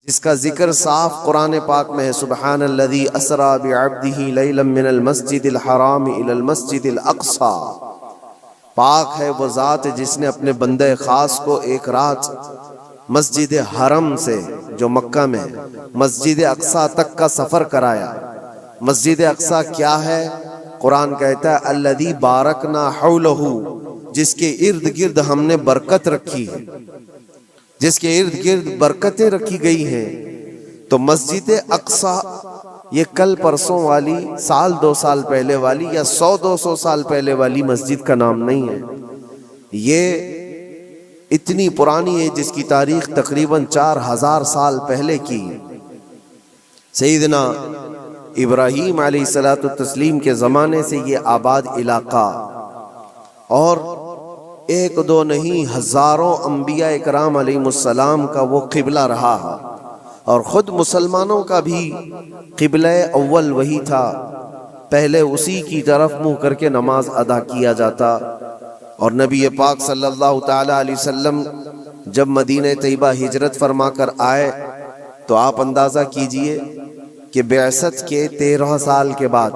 جس کا ذکر صاف قرآن پاک میں ہے، سبحان الذی اسری بعبدہ لیلا من المسجد الحرام الی المسجد الاقصی۔ پاک ہے وہ ذات جس نے اپنے بندے خاص کو ایک رات مسجد حرم سے جو مکہ میں مسجد اقصی تک کا سفر کرایا۔ مسجد اقصی کیا ہے؟ قرآن کہتا ہے الذی بارکنا حولہ، جس کے ارد گرد ہم نے برکت رکھی ہے، جس کے ارد گرد برکتیں رکھی گئی ہیں۔ تو مسجد اقصی یہ کل پرسوں والی، سال دو سال پہلے والی یا 100-200 سال پہلے والی مسجد کا نام نہیں ہے، یہ اتنی پرانی ہے جس کی تاریخ تقریباً 4000 سال پہلے کی ہے۔ سیدنا ابراہیم علیہ السلام کے زمانے سے یہ آباد علاقہ، اور ایک دو نہیں ہزاروں انبیاء اکرام علیہ السلام کا وہ قبلہ رہا ہے، اور خود مسلمانوں کا بھی قبلہ اول وہی تھا، پہلے اسی کی طرف منہ کر کے نماز ادا کیا جاتا۔ اور نبی پاک صلی اللہ تعالی علیہ وسلم جب مدینہ طیبہ ہجرت فرما کر آئے تو آپ اندازہ کیجئے کہ بعثت کے 13 سال کے بعد،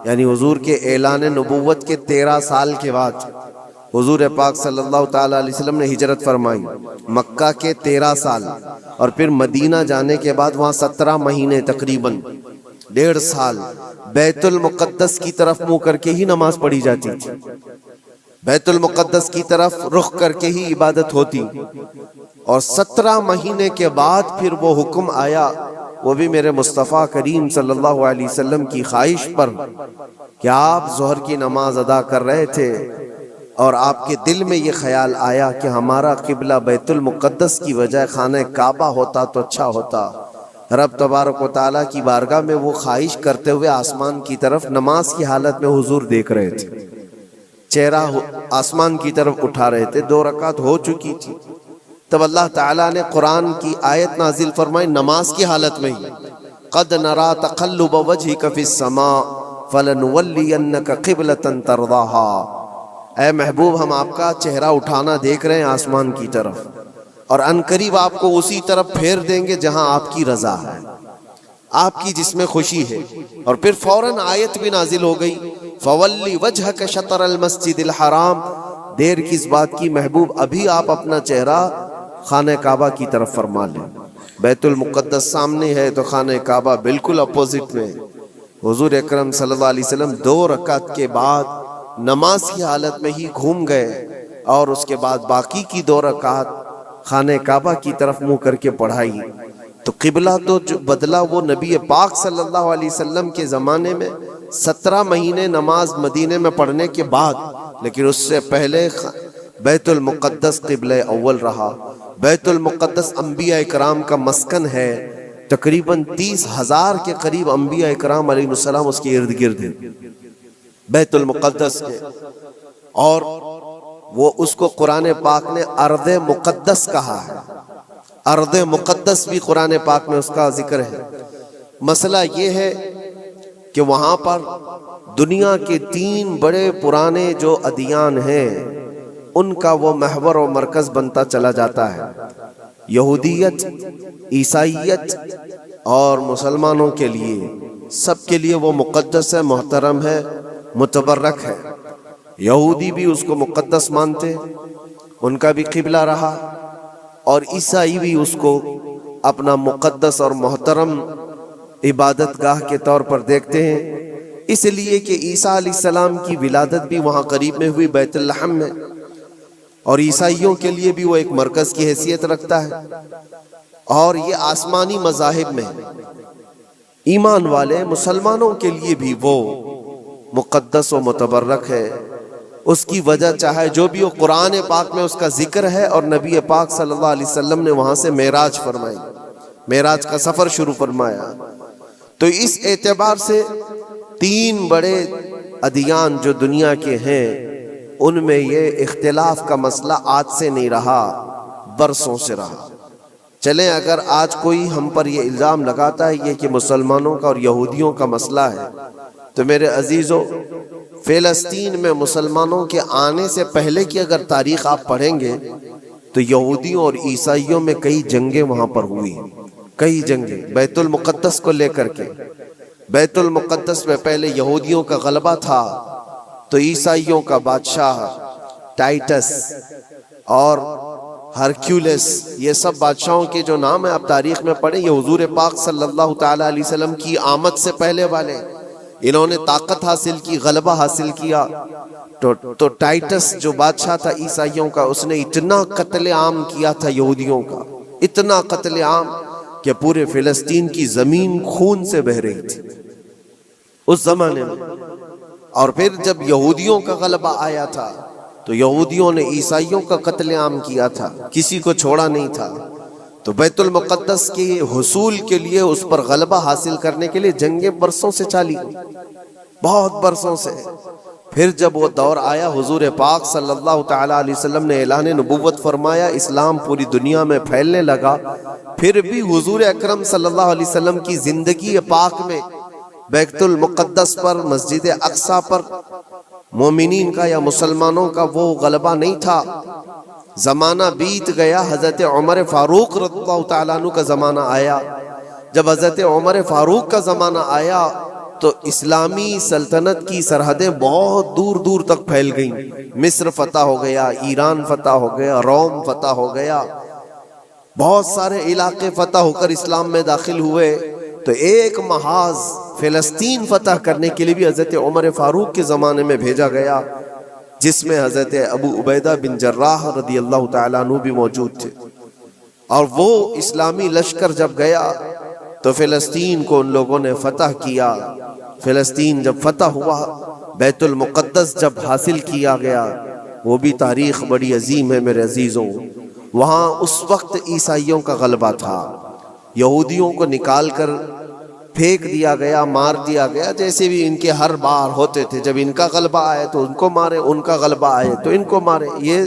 یعنی حضور کے اعلان نبوت کے 13 سال کے بعد حضور پاک صلی اللہ تعالی علیہ وسلم نے ہجرت فرمائی، مکہ کے 13 سال، اور پھر مدینہ جانے کے بعد وہاں 17 مہینے تقریباً 1.5 سال بیت المقدس کی طرف منہ کر کے ہی نماز پڑھی جاتی تھی، بیت المقدس کی طرف رخ کر کے ہی عبادت ہوتی۔ اور 17 مہینے کے بعد پھر وہ حکم آیا، وہ بھی میرے مصطفیٰ کریم صلی اللہ علیہ وسلم کی خواہش پر، کہ آپ ظہر کی نماز ادا کر رہے تھے اور آپ کے دل میں یہ خیال آیا کہ ہمارا قبلہ بیت المقدس کی بجائے خانہ کعبہ ہوتا تو اچھا ہوتا۔ رب تبارک و تعالیٰ کی بارگاہ میں وہ خواہش کرتے ہوئے آسمان کی طرف نماز کی حالت میں حضور دیکھ رہے تھے، چہرہ آسمان کی طرف اٹھا رہے تھے، 2 رکعت ہو چکی تھی۔ تب اللہ تعالیٰ نے قرآن کی آیت نازل فرمائی نماز کی حالت میں ہی، قد نرا تقلب وجہک فی السماء فلنولینک قبلۃ ترضاها۔ اے محبوب، ہم آپ کا چہرہ اٹھانا دیکھ رہے ہیں آسمان کی طرف، اور عنقریب آپ کو اسی طرف پھیر دیں گے جہاں آپ کی رضا ہے، آپ کی جس میں خوشی ہے۔ اور پھر فوراً آیت بھی نازل ہو گئی فولی وجہک شطر المسجد الحرام۔ دیر کس بات کی محبوب، ابھی آپ اپنا چہرہ خانہ کعبہ کی طرف فرما لیں۔ بیت المقدس سامنے ہے تو خانہ کعبہ بالکل اپوزٹ میں۔ حضور اکرم صلی اللہ علیہ وسلم 2 رکعت کے بعد نماز کی حالت میں ہی گھوم گئے، اور اس کے بعد باقی کی 2 رکعت خانہ کعبہ کی طرف منہ کر کے پڑھائی۔ تو قبلہ تو جو بدلا وہ نبی پاک صلی اللہ علیہ وسلم کے زمانے میں 17 مہینے نماز مدینے میں پڑھنے کے بعد، لیکن اس سے پہلے بیت المقدس قبلہ اول رہا۔ بیت المقدس انبیاء اکرام کا مسکن ہے، تقریباً 30,000 کے قریب انبیاء اکرام علیہ السلام اس کے ارد گرد ہیں بیت المقدس کے، اور وہ اس کو قرآن پاک نے ارض مقدس کہا ہے۔ ارض مقدس بھی قرآن پاک میں اس کا ذکر ہے۔ مسئلہ یہ ہے کہ وہاں پر دنیا کے 3 بڑے پرانے جو ادیان ہیں ان کا وہ محور و مرکز بنتا چلا جاتا ہے، یہودیت، عیسائیت اور مسلمانوں کے لیے، سب کے لیے وہ مقدس ہے، محترم ہے، متبرک ہے۔ یہودی بھی اس کو مقدس مانتے، ان کا بھی قبلہ رہا، اور عیسائی بھی اس کو اپنا مقدس اور محترم عبادت گاہ کے طور پر دیکھتے ہیں، اس لیے کہ عیسیٰ علیہ السلام کی ولادت بھی وہاں قریب میں ہوئی بیت لحم میں، اور عیسائیوں کے لیے بھی وہ ایک مرکز کی حیثیت رکھتا ہے۔ اور یہ آسمانی مذاہب میں ایمان والے مسلمانوں کے لیے بھی وہ مقدس و متبرک ہے۔ اس کی وجہ چاہے جو بھی ہو، قرآن پاک میں اس کا ذکر ہے، اور نبی پاک صلی اللہ علیہ وسلم نے وہاں سے معراج فرمائی، معراج کا سفر شروع فرمایا۔ تو اس اعتبار سے 3 بڑے ادیان جو دنیا کے ہیں ان میں یہ اختلاف کا مسئلہ آج سے نہیں رہا، برسوں سے رہا۔ چلیں اگر آج کوئی ہم پر یہ الزام لگاتا ہے یہ کہ مسلمانوں کا اور یہودیوں کا مسئلہ ہے، تو میرے عزیزو، فلسطین میں مسلمانوں کے آنے سے پہلے کی اگر تاریخ آپ پڑھیں گے تو یہودیوں اور عیسائیوں میں کئی جنگیں وہاں پر ہوئی، کئی جنگیں بیت المقدس کو لے کر کے. بیت المقدس میں پہلے یہودیوں کا غلبہ تھا تو عیسائیوں کا بادشاہ ٹائٹس اور ہرکیولس، یہ سب بادشاہوں کے جو نام ہیں آپ تاریخ میں پڑھیں، یہ حضور پاک صلی اللہ تعالی علیہ وسلم کی آمد سے پہلے والے. انہوں نے طاقت حاصل کی، غلبہ حاصل کیا. تو ٹائٹس جو بادشاہ تھا عیسائیوں کا، اس نے اتنا قتل عام کیا تھا یہودیوں کا، اتنا قتل عام کہ پورے فلسطین کی زمین خون سے بہہ رہی تھی اس زمانے میں. اور پھر جب یہودیوں کا غلبہ آیا تھا تو یہودیوں نے عیسائیوں کا قتل عام کیا تھا، کسی کو چھوڑا نہیں تھا. تو بیت المقدس کے حصول کے لیے، اس پر غلبہ حاصل کرنے کے لیے جنگیں برسوں سے چلی، بہت برسوں سے. پھر جب وہ دور آیا، حضور پاک صلی اللہ تعالی علیہ وسلم نے اعلان نبوت فرمایا، اسلام پوری دنیا میں پھیلنے لگا. پھر بھی حضور اکرم صلی اللہ علیہ وسلم کی زندگی پاک میں بیت المقدس پر، مسجد اقصی پر مومنین کا یا مسلمانوں کا وہ غلبہ نہیں تھا. زمانہ بیت گیا، حضرت عمر فاروق رضی اللہ تعالیٰ عنہ کا زمانہ آیا. جب حضرت عمر فاروق کا زمانہ آیا تو اسلامی سلطنت کی سرحدیں بہت دور دور تک پھیل گئیں. مصر فتح ہو گیا، ایران فتح ہو گیا، روم فتح ہو گیا، بہت سارے علاقے فتح ہو کر اسلام میں داخل ہوئے. تو ایک محاذ فلسطین فتح کرنے کے لیے بھی حضرت عمر فاروق کے زمانے میں بھیجا گیا، جس میں حضرت ابو عبیدہ بن جراح رضی اللہ تعالیٰ عنہ بھی موجود تھے. اور وہ اسلامی لشکر جب گیا تو فلسطین کو ان لوگوں نے فتح کیا. فلسطین جب فتح ہوا، بیت المقدس جب حاصل کیا گیا، وہ بھی تاریخ بڑی عظیم ہے میرے عزیزوں. وہاں اس وقت عیسائیوں کا غلبہ تھا، یہودیوں کو نکال کر پھینک دیا گیا، مار دیا گیا، جیسے بھی ان کے ہر بار ہوتے تھے. جب ان کا غلبہ آئے تو ان کو مارے، ان کا غلبہ آئے تو ان کو مارے، یہ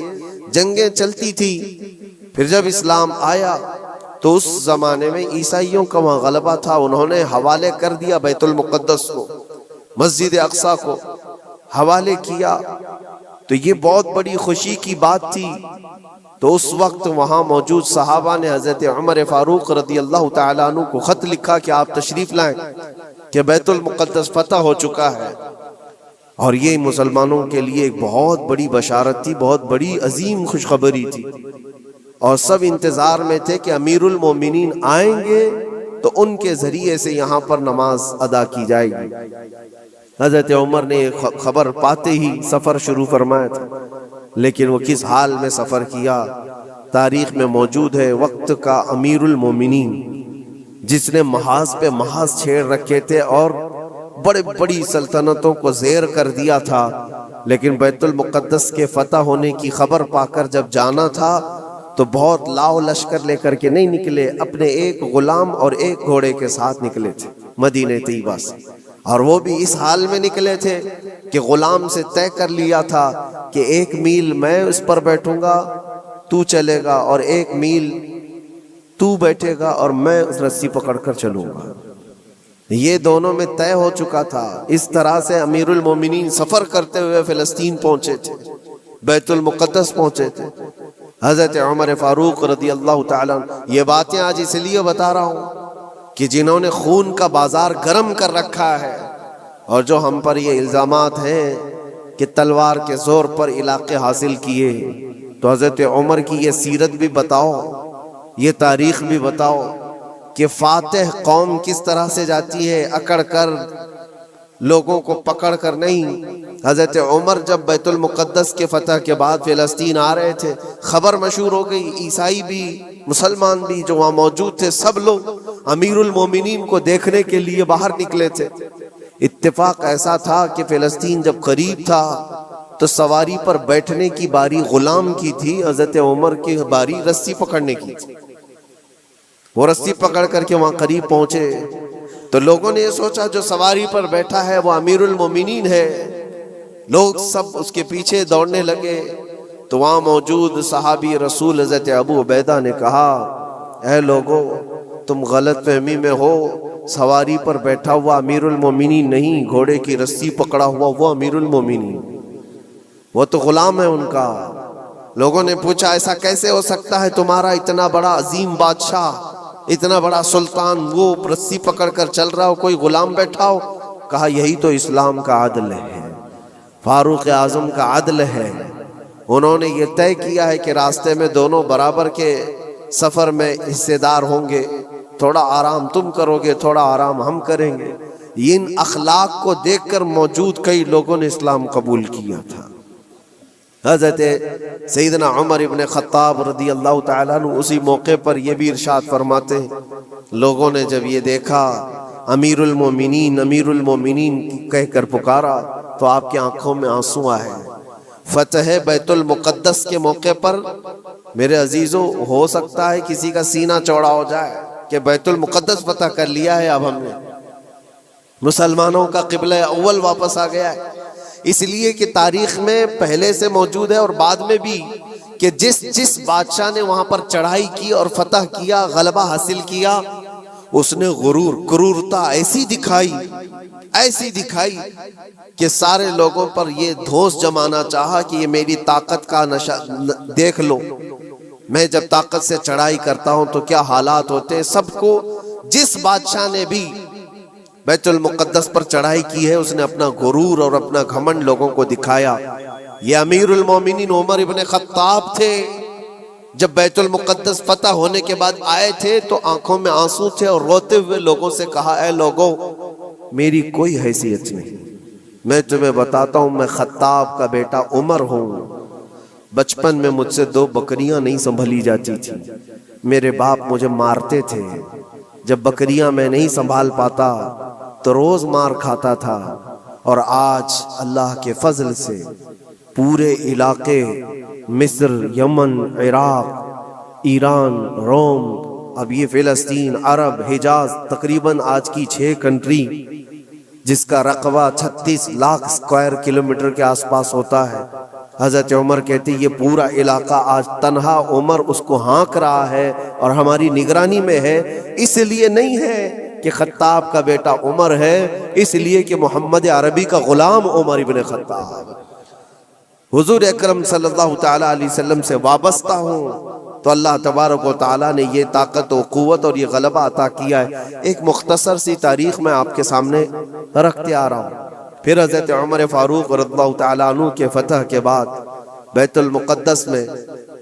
جنگیں چلتی تھی. پھر جب اسلام آیا تو اس زمانے میں عیسائیوں کا وہاں غلبہ تھا، انہوں نے حوالے کر دیا بیت المقدس کو، مسجد اقصی کو حوالے کیا. تو یہ بہت بڑی خوشی کی بات تھی. تو اس وقت وہاں موجود صحابہ نے حضرت عمر فاروق رضی اللہ تعالیٰ عنہ کو خط لکھا کہ آپ تشریف لائیں کہ بیت المقدس فتح ہو چکا ہے. اور یہ مسلمانوں کے لیے ایک بہت بڑی بشارت تھی، بہت بڑی عظیم خوشخبری تھی. اور سب انتظار میں تھے کہ امیر المومنین آئیں گے تو ان کے ذریعے سے یہاں پر نماز ادا کی جائے گی. حضرت عمر نے خبر پاتے ہی سفر شروع فرمایا تھا، لیکن وہ کس حال میں سفر کیا تاریخ میں موجود ہے. وقت کا امیر المومنین جس نے محاذ پہ محاذ چھیڑ رکھے تھے اور بڑے بڑی سلطنتوں کو زیر کر دیا تھا، لیکن بیت المقدس کے فتح ہونے کی خبر پا کر جب جانا تھا تو بہت لاؤ لشکر لے کر کے نہیں نکلے، اپنے ایک غلام اور ایک گھوڑے کے ساتھ نکلے تھے مدینہ طیبہ سے. اور وہ بھی اس حال میں نکلے تھے کہ غلام سے طے کر لیا تھا کہ 1 میل میں اس پر بیٹھوں گا، تو چلے گا، اور 1 میل تو بیٹھے گا اور میں اس رسی پکڑ کر چلوں گا. یہ دونوں میں طے ہو چکا تھا. اس طرح سے امیر المومنین سفر کرتے ہوئے فلسطین پہنچے تھے، بیت المقدس پہنچے تھے. حضرت عمر فاروق رضی اللہ تعالیٰ عنہ، یہ باتیں آج اس لیے بتا رہا ہوں کہ جنہوں نے خون کا بازار گرم کر رکھا ہے اور جو ہم پر یہ الزامات ہیں کہ تلوار کے زور پر علاقے حاصل کیے، تو حضرت عمر کی یہ سیرت بھی بتاؤ، یہ تاریخ بھی بتاؤ کہ فاتح قوم کس طرح سے جاتی ہے، اکڑ کر، لوگوں کو پکڑ کر نہیں. حضرت عمر جب بیت المقدس کے فتح کے بعد فلسطین آ رہے تھے، خبر مشہور ہو گئی، عیسائی بھی مسلمان بھی جو وہاں موجود تھے سب لوگ امیر المومنین کو دیکھنے کے لیے باہر نکلے تھے. اتفاق ایسا تھا کہ فلسطین جب قریب تھا تو سواری پر بیٹھنے کی باری غلام کی تھی، حضرت عمر کی باری رسی پکڑنے کی تھی. وہ رسی پکڑ کر کے وہاں قریب پہنچے تو لوگوں نے یہ سوچا جو سواری پر بیٹھا ہے وہ امیر المومنین ہے. لوگ سب اس کے پیچھے دوڑنے لگے تو وہاں موجود صحابی رسول حضرت ابو عبیدہ نے کہا، اے لوگو تم غلط فہمی میں ہو، سواری پر بیٹھا ہوا امیر المومنین نہیں، گھوڑے کی رسی پکڑا ہوا وہ امیر المومنین، وہ تو غلام ہے ان کا. لوگوں نے پوچھا ایسا کیسے ہو سکتا ہے، تمہارا اتنا بڑا عظیم بادشاہ اتنا بڑا سلطان وہ رسی پکڑ کر چل رہا ہو، کوئی غلام بیٹھا ہو. کہا یہی تو اسلام کا عدل ہے، فاروق اعظم کا عدل ہے. انہوں نے یہ طے کیا ہے کہ راستے میں دونوں برابر کے سفر میں حصے دار ہوں گے، تھوڑا آرام تم کرو گے، تھوڑا آرام ہم کریں گے. ان اخلاق کو دیکھ کر موجود کئی لوگوں نے اسلام قبول کیا تھا. حضرت سیدنا عمر ابن خطاب رضی اللہ تعالیٰ عنہ اسی موقع پر یہ بھی ارشاد فرماتے ہیں، لوگوں نے جب یہ دیکھا امیر المومنین امیر المومنین کہہ کر پکارا تو آپ کی آنکھوں میں آنسو آئے. فتح بیت المقدس کے موقع پر میرے عزیزوں ہو سکتا ہے کسی کا سینہ چوڑا ہو جائے کہ بیت المقدس فتح کر لیا ہے، اب ہم نے مسلمانوں کا قبلہ اول واپس آ گیا ہے. اس لیے کہ تاریخ میں پہلے سے موجود ہے اور بعد میں بھی کہ جس بادشاہ نے وہاں پر چڑھائی کی اور فتح کیا، غلبہ حاصل کیا، اس نے غرور کرورتا ایسی دکھائی کہ سارے لوگوں پر یہ دھوس جمانا چاہا کہ یہ میری طاقت کا نشہ دیکھ لو، میں جب طاقت سے چڑھائی کرتا ہوں تو کیا حالات ہوتے ہیں. سب کو جس بادشاہ نے بھی بیت المقدس پر چڑھائی کی ہے اس نے اپنا غرور اور اپنا گھمنڈ لوگوں کو دکھایا. یہ امیر المومنین عمر ابن خطاب تھے، جب بیت المقدس فتح ہونے کے بعد آئے تھے تو آنکھوں میں آنسو تھے اور روتے ہوئے لوگوں سے کہا، اے لوگوں میری کوئی حیثیت نہیں، میں تمہیں بتاتا ہوں میں خطاب کا بیٹا عمر ہوں. بچپن میں مجھ سے 2 بکریاں نہیں سنبھلی جاتی تھی، میرے باپ مجھے مارتے تھے، جب بکریاں میں نہیں سنبھال پاتا تو روز مار کھاتا تھا. اور آج اللہ کے فضل سے پورے علاقے مصر، یمن، عراق، ایران، روم، اب یہ فلسطین، عرب، حجاز، تقریباً آج کی 6 کنٹری جس کا رقبہ 36 لاکھ اسکوائر کلومیٹر کے آس پاس ہوتا ہے. حضرت عمر کہتے یہ پورا علاقہ آج تنہا عمر اس کو ہانک رہا ہے اور ہماری نگرانی میں ہے. اس لیے نہیں ہے کہ خطاب کا بیٹا عمر ہے، اس لیے کہ محمد عربی کا غلام عمر ابن خطاب حضور اکرم صلی اللہ تعالی علیہ وسلم سے وابستہ ہوں تو اللہ تبارک و تعالیٰ نے یہ طاقت و قوت اور یہ غلبہ عطا کیا ہے. ایک مختصر سی تاریخ میں آپ کے سامنے رکھتے آ رہا ہوں. پھر حضرت عمر فاروق رضی اللہ تعالیٰ عنہ کے فتح کے بعد بیت المقدس میں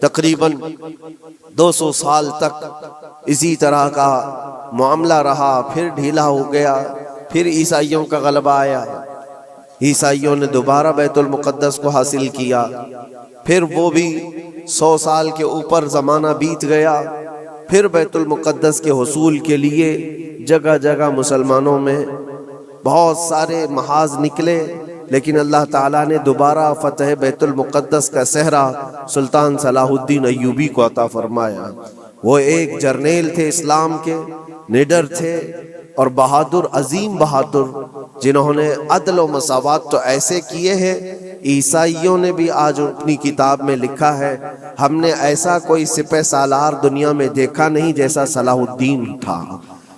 تقریباً 200 سال تک اسی طرح کا معاملہ رہا. پھر ڈھیلا ہو گیا، پھر عیسائیوں کا غلبہ آیا، عیسائیوں نے دوبارہ بیت المقدس کو حاصل کیا. پھر وہ بھی 100 سال کے اوپر زمانہ بیت گیا. پھر بیت المقدس کے حصول کے لیے جگہ جگہ مسلمانوں میں بہت سارے محاذ نکلے، لیکن اللہ تعالیٰ نے دوبارہ فتح بیت المقدس کا صحرا سلطان صلاح الدین ایوبی کو عطا فرمایا. وہ ایک جرنیل تھے، اسلام کے نڈر تھے اور بہادر، عظیم بہادر، جنہوں نے عدل و مساوات تو ایسے کیے ہیں. عیسائیوں نے بھی آج اپنی کتاب میں لکھا ہے، ہم نے ایسا کوئی سپہ سالار دنیا میں دیکھا نہیں جیسا صلاح الدین تھا.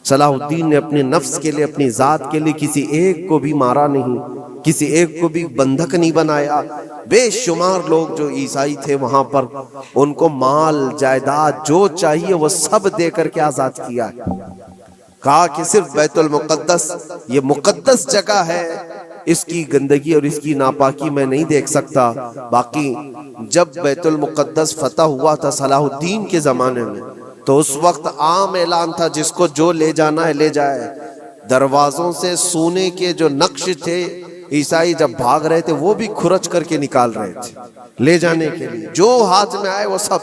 صلاح الدین نے اپنے نفس کے لیے، اپنی ذات کے لیے کسی ایک کو بھی مارا نہیں، کسی ایک کو بھی بندھک نہیں بنایا. بے شمار لوگ جو عیسائی تھے وہاں پر ان کو مال جائیداد جو چاہیے وہ سب دے کر کے آزاد کیا ہے. کہا کہ صرف بیت المقدس یہ مقدس جگہ ہے، اس کی گندگی اور اس کی ناپاکی میں نہیں دیکھ سکتا. باقی جب بیت المقدس فتح ہوا تھا صلاح الدین کے زمانے میں تو اس وقت عام اعلان تھا جس کو جو لے جانا ہے لے جائے. دروازوں سے سونے کے جو نقش تھے عیسائی جب بھاگ رہے تھے وہ بھی کھرچ کر کے نکال رہے تھے لے جانے کے لیے، جو ہاتھ میں آئے وہ سب.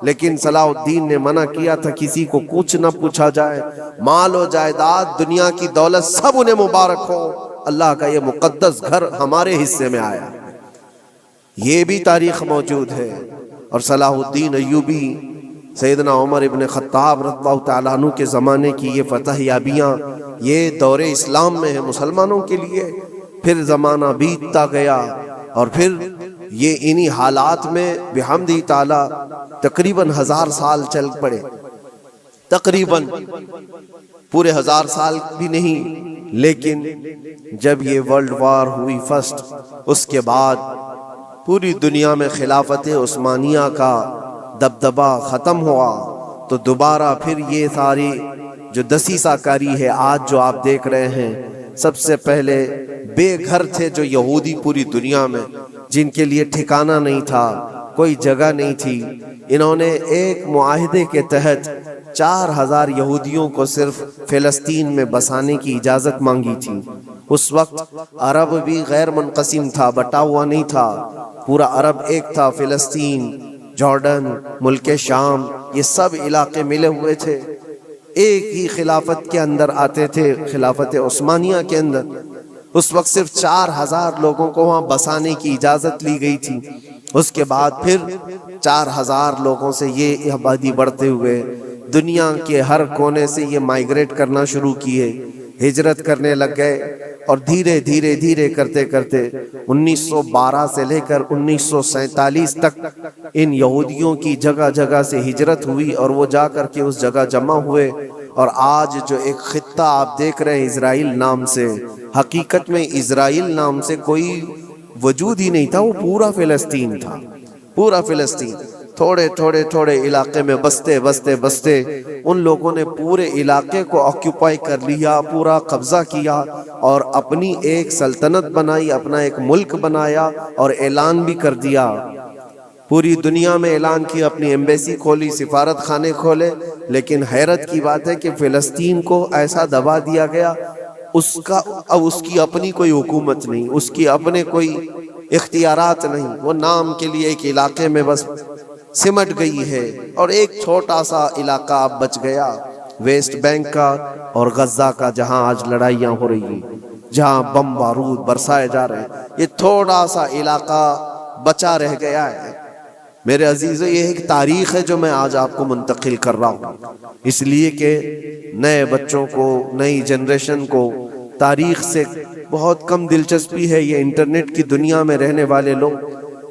لیکن صلاح الدین نے منع کیا تھا کسی کو کچھ نہ پوچھا جائے، مال و جائیداد، دنیا کی دولت سب انہیں مبارک ہو، اللہ کا یہ مقدس گھر ہمارے حصے میں آیا. یہ بھی تاریخ موجود ہے. اور صلاح الدین ایوبی، سیدنا عمر ابن خطاب رضی اللہ تعالیٰ عنہ کے زمانے کی یہ فتح یابیاں یہ دور اسلام میں ہے مسلمانوں کے لیے. پھر زمانہ بیتتا گیا اور پھر یہ انہی حالات میں بحمدہ تعالیٰ تقریباً 1000 سال چل پڑے. تقریباً پورے 1000 سال بھی نہیں، لیکن جب یہ ورلڈ وار ہوئی فرسٹ، اس کے بعد پوری دنیا میں خلافت عثمانیہ کا دبدبہ ختم ہوا تو دوبارہ پھر یہ ساری جو دسیسہ کاری ہے آج جو آپ دیکھ رہے ہیں، سب سے پہلے بے گھر تھے جو یہودی پوری دنیا میں، جن کے لیے ٹھکانہ نہیں تھا، کوئی جگہ نہیں تھی، انہوں نے ایک معاہدے کے تحت 4000 یہودیوں کو صرف فلسطین میں بسانے کی اجازت مانگی تھی۔ اس وقت عرب بھی غیر منقسم تھا، بٹا ہوا نہیں تھا، پورا عرب ایک تھا، فلسطین، جارڈن، ملک شام، یہ سب علاقے ملے ہوئے تھے، ایک ہی خلافت کے اندر آتے تھے، خلافت عثمانیہ کے اندر۔ اس وقت صرف 4000 لوگوں کو وہاں بسانے کی اجازت لی گئی تھی۔ اس کے بعد پھر 4000 لوگوں سے یہ آبادی بڑھتے ہوئے دنیا کے ہر کونے سے یہ مائیگریٹ کرنا شروع کیے، ہجرت کرنے لگ گئے، اور دھیرے دھیرے دھیرے کرتے کرتے 1912 سے لے کر 1947 تک ان یہودیوں کی جگہ جگہ سے ہجرت ہوئی، اور وہ جا کر کے اس جگہ جمع ہوئے، اور آج جو ایک خطہ آپ دیکھ رہے ہیں اسرائیل نام سے، حقیقت میں اسرائیل نام سے کوئی وجود ہی نہیں تھا، وہ پورا فلسطین تھا، پورا فلسطین۔ تھوڑے تھوڑے تھوڑے علاقے میں بستے بستے بستے ان لوگوں نے پورے علاقے کو آکیوپائی کر لیا، پورا قبضہ کیا، اور اپنی ایک سلطنت بنائی، اپنا ایک ملک بنایا، اور اعلان بھی کر دیا، پوری دنیا میں اعلان کیا، اپنی ایمبیسی کھولی، سفارت خانے کھولے۔ لیکن حیرت کی بات ہے کہ فلسطین کو ایسا دبا دیا گیا، اب اس کی اپنی کوئی حکومت نہیں، اس کی اپنے کوئی اختیارات نہیں، وہ نام کے لیے ایک علاقے میں بس سمٹ گئی ہے، اور ایک چھوٹا سا علاقہ اب بچ گیا ویسٹ بینک کا اور غزہ کا، جہاں آج لڑائیاں ہو رہی ہیں، جہاں بم بارود برسائے جا رہے ہیں، یہ تھوڑا سا علاقہ بچا رہ گیا ہے۔ میرے عزیزو، یہ ایک تاریخ ہے جو میں آج آپ کو منتقل کر رہا ہوں، اس لیے کہ نئے بچوں کو، نئی جنریشن کو تاریخ سے بہت کم دلچسپی ہے۔ یہ انٹرنیٹ کی دنیا میں رہنے والے لوگ،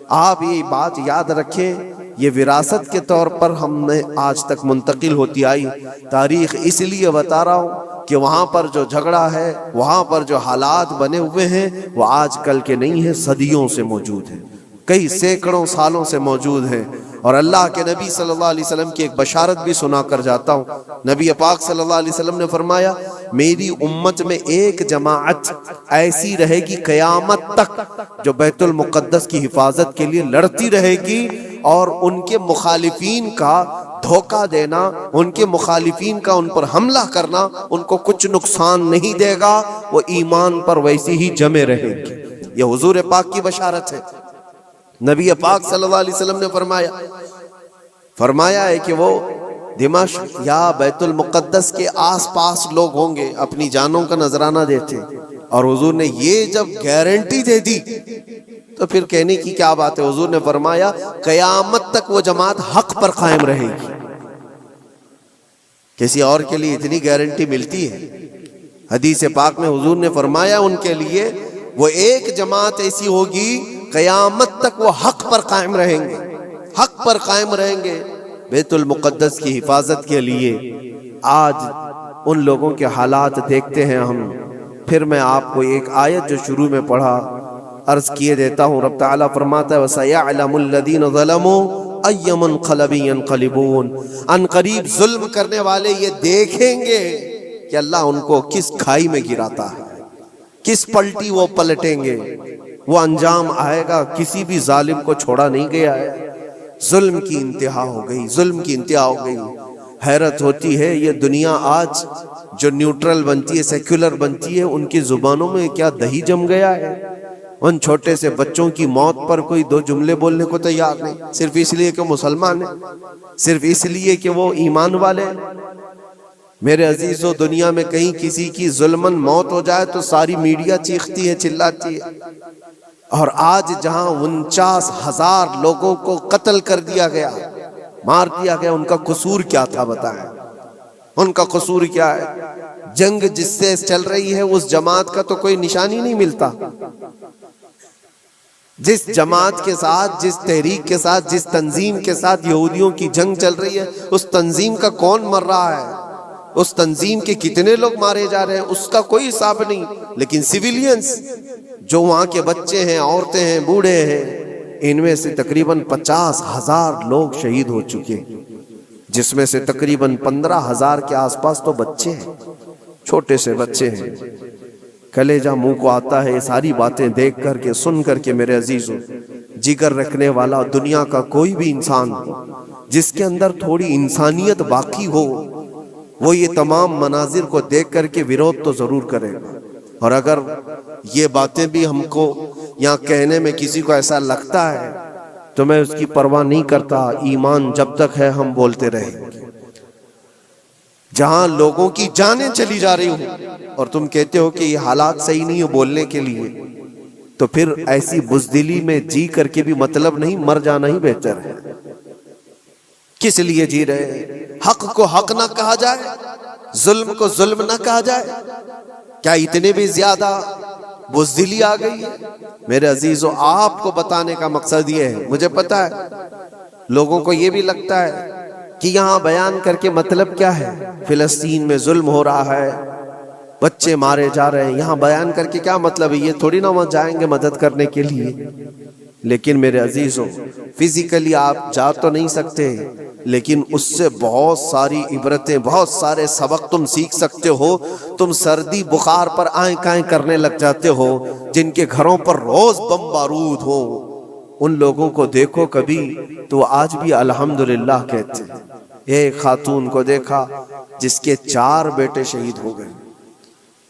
آپ یہ بات یاد رکھیں، یہ وراثت کے طور پر ہم نے آج تک منتقل ہوتی آئی تاریخ۔ اس لیے بتا رہا ہوں کہ وہاں پر جو جھگڑا ہے، وہاں پر جو حالات بنے ہوئے ہیں، وہ آج کل کے نہیں ہیں، صدیوں سے موجود ہیں، کئی سینکڑوں سالوں سے موجود ہیں۔ اور اللہ کے نبی صلی اللہ علیہ وسلم کی ایک بشارت بھی سنا کر جاتا ہوں۔ نبی پاک صلی اللہ علیہ وسلم نے فرمایا، میری امت میں ایک جماعت ایسی رہے گی قیامت تک جو بیت المقدس کی حفاظت کے لیے لڑتی رہے گی، اور ان کے مخالفین کا دھوکہ دینا، ان کے مخالفین کا ان پر حملہ کرنا ان کو کچھ نقصان نہیں دے گا، وہ ایمان پر ویسی ہی جمے رہیں گے۔ یہ حضور پاک کی بشارت ہے۔ نبی پاک صلی اللہ علیہ وسلم نے فرمایا ہے کہ وہ دمشق یا بیت المقدس کے آس پاس لوگ ہوں گے، اپنی جانوں کا نذرانہ دیتے، اور حضور نے یہ جب گارنٹی دے دی تو پھر کہنے کی کیا بات ہے۔ حضور نے فرمایا قیامت تک وہ جماعت حق پر قائم رہے گی۔ کسی اور کے لیے اتنی گارنٹی ملتی ہے؟ حدیث پاک میں حضور نے فرمایا ان کے لیے وہ ایک جماعت ایسی ہوگی قیامت تک وہ حق پر قائم رہیں گے، حق پر قائم رہیں گے بیت المقدس کی حفاظت کے لیے۔ آج ان لوگوں کے حالات دیکھتے ہیں ہم۔ پھر میں آپ کو ایک آیت جو شروع میں پڑھا عرض کیے دیتا ہوں۔ رب تعالیٰ فرماتا ہے وَسَيَعْلَمُ الَّذِينَ ظَلَمُوا أَيَّ مُنْقَلَبٍ يَنْقَلِبُونَ، ان قریب ظلم کرنے والے یہ دیکھیں گے کہ اللہ ان کو کس کھائی میں گراتا ہے، کس پلٹی وہ پلٹیں گے، وہ انجام آئے گا۔ کسی بھی ظالم کو چھوڑا نہیں گیا ہے، ظلم کی انتہا ہو گئی، ظلم کی انتہا ہو گئی۔ حیرت ہوتی ہے یہ دنیا آج جو نیوٹرل بنتی ہے، سیکولر بنتی ہے، ان کی زبانوں میں کیا دہی جم گیا ہے۔ ان چھوٹے سے بچوں کی موت پر کوئی دو جملے بولنے کو تیار نہیں، صرف اس لیے کہ مسلمان ہیں، صرف اس لیے کہ وہ ایمان والے ہیں۔ میرے عزیزو، دنیا میں کہیں کسی کی ظلمن موت ہو جائے تو ساری میڈیا چیختی ہے، چلاتی ہے۔ اور آج جہاں 49,000 لوگوں کو قتل کر دیا گیا، مار دیا گیا، ان کا قصور کیا تھا بتائیں؟ ان کا قصور کیا ہے؟ جنگ جس سے چل رہی ہے اس جماعت کا تو کوئی نشانی نہیں ملتا۔ جس جماعت کے ساتھ، جس تحریک کے ساتھ، جس تنظیم کے ساتھ یہودیوں کی جنگ چل رہی ہے، اس تنظیم کا کون مر رہا ہے، اس تنظیم کے کتنے لوگ مارے جا رہے ہیں، اس کا کوئی حساب نہیں۔ لیکن سیویلینز جو وہاں کے بچے ہیں، عورتیں ہیں، بوڑھے ہیں، ان میں سے تقریباً 50,000 لوگ شہید ہو چکے، جس میں سے تقریباً 15,000 کے آس پاس تو بچے ہیں، چھوٹے سے بچے ہیں۔ کلیجہ منہ کو آتا ہے یہ ساری باتیں دیکھ کر کے، سن کر کے میرے عزیزو۔ جگر رکھنے والا دنیا کا کوئی بھی انسان جس کے اندر تھوڑی انسانیت باقی ہو، وہ یہ تمام مناظر کو دیکھ کر کے ویرودھ تو ضرور کرے گا۔ اور اگر یہ باتیں بھی ہم کو یہاں کہنے میں کسی کو ایسا لگتا ہے تو میں اس کی پرواہ نہیں کرتا، ایمان جب تک ہے ہم بولتے رہیں گے۔ جہاں لوگوں کی جانیں چلی جا رہی ہوں اور تم کہتے ہو کہ یہ حالات صحیح نہیں ہو بولنے کے لیے، تو پھر ایسی بزدلی میں جی کر کے بھی مطلب نہیں، مر جانا ہی بہتر ہے۔ کس لیے جی رہے ہیں؟ حق کو حق نہ کہا جائے، ظلم کو ظلم نہ کہا جائے؟ کیا اتنے بھی زیادہ بزدلی آ گئی ہے؟ میرے عزیزو، آپ کو بتانے کا مقصد یہ ہے، مجھے پتا ہے لوگوں کو یہ بھی لگتا ہے کہ یہاں بیان کر کے مطلب کیا ہے؟ فلسطین میں ظلم ہو رہا ہے، بچے مارے جا رہے ہیں، یہاں بیان کر کے کیا مطلب ہے؟ یہ تھوڑی نہ وہاں جائیں گے مدد کرنے کے لیے۔ لیکن میرے عزیزوں، فزیکلی آپ جا تو نہیں سکتے، لیکن اس سے بہت ساری عبرتیں، بہت سارے سبق تم سیکھ سکتے ہو۔ تم سردی بخار پر آئیں کائیں کرنے لگ جاتے ہو، جن کے گھروں پر روز بم بارود ہو، ان لوگوں کو دیکھو کبھی تو آج بھی الحمدللہ کہتے ہیں۔ ایک خاتون کو دیکھا جس کے 4 بیٹے شہید ہو گئے،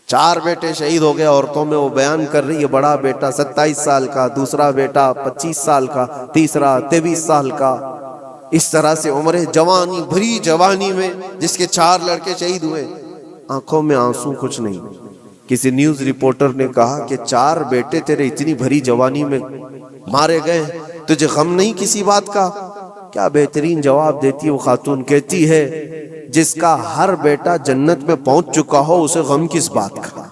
4 بیٹے شہید ہو گئے۔ عورتوں میں وہ بیان کر رہی ہے، بڑا بیٹا 27 سال کا، دوسرا بیٹا 25 سال کا، تیسرا 23 سال کا۔ اس طرح سے عمر جوانی، بھری جوانی میں جس کے 4 لڑکے شہید ہوئے، آنکھوں میں آنسو کچھ نہیں۔ کسی نیوز رپورٹر نے کہا کہ 4 بیٹے تیرے اتنی بھری جوانی میں مارے گئے، تجھے غم نہیں کسی بات کا؟ کیا بہترین جواب دیتی ہے وہ خاتون، کہتی ہے جس کا ہر بیٹا جنت میں پہنچ چکا ہو اسے غم کس بات کا؟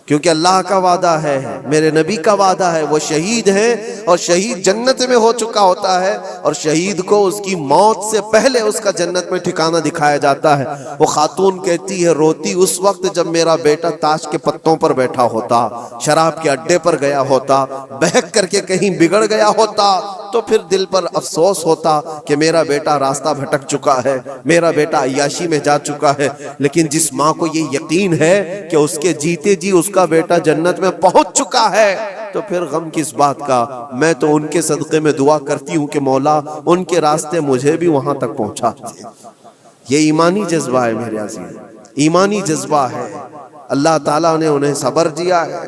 کیونکہ اللہ کا وعدہ ہے، میرے نبی کا وعدہ ہے، وہ شہید ہیں اور شہید جنت میں ہو چکا ہوتا ہے، اور شہید کو اس کی موت سے پہلے اس کا جنت میں ٹھکانہ دکھایا جاتا ہے۔ وہ خاتون کہتی ہے روتی اس وقت جب میرا بیٹا تاش کے پتوں پر بیٹھا ہوتا، شراب کے اڈے پر گیا ہوتا، بہک کر کے کہیں بگڑ گیا ہوتا، تو پھر دل پر افسوس ہوتا کہ میرا بیٹا راستہ بھٹک چکا ہے، میرا بیٹا عیاشی میں جا چکا ہے۔ لیکن جس ماں کو یہ یقین ہے کہ اس کے جیتے جی اس کا بیٹا جنت میں پہنچ چکا ہے، تو پھر غم کس بات کا؟ میں تو ان کے صدقے میں دعا کرتی ہوں کہ مولا ان کے راستے مجھے بھی وہاں تک پہنچا دے۔ یہ ایمانی جذبہ ہے میرے عزیز، ایمانی جذبہ ہے۔ اللہ تعالیٰ نے انہیں صبر دیا ہے۔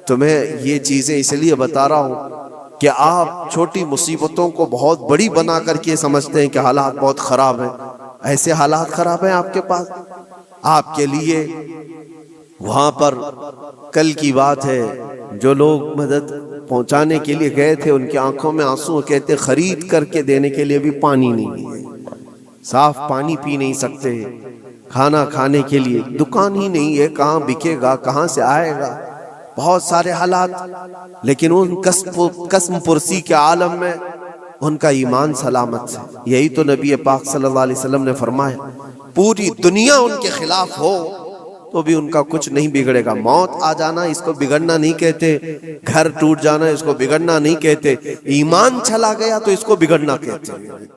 تو میں یہ چیزیں اس لیے بتا رہا ہوں کہ آپ چھوٹی مصیبتوں کو بہت بڑی بنا کر کے سمجھتے ہیں کہ حالات بہت خراب ہیں۔ ایسے حالات خراب ہیں آپ کے پاس؟ آپ کے لیے وہاں پر کل کی بات ہے، جو لوگ مدد پہنچانے کے لیے گئے تھے ان کی آنکھوں میں آنسو، کہتے خرید کر کے دینے کے لیے بھی پانی نہیں ہے، صاف پانی پی نہیں سکتے، کھانا کھانے کے لیے دکان ہی نہیں ہے، کہاں بکے گا، کہاں سے آئے گا، بہت سارے حالات۔ لیکن ان قسم پرسی کے عالم میں ان کا ایمان سلامت ہے۔ یہی تو نبی پاک صلی اللہ علیہ وسلم نے فرمایا، پوری دنیا ان کے خلاف ہو تو بھی ان کا کچھ نہیں بگڑے گا۔ موت آ جانا اس کو بگڑنا نہیں کہتے، گھر ٹوٹ جانا اس کو بگڑنا نہیں کہتے، ایمان چلا گیا تو اس کو بگڑنا کہتے ہیں۔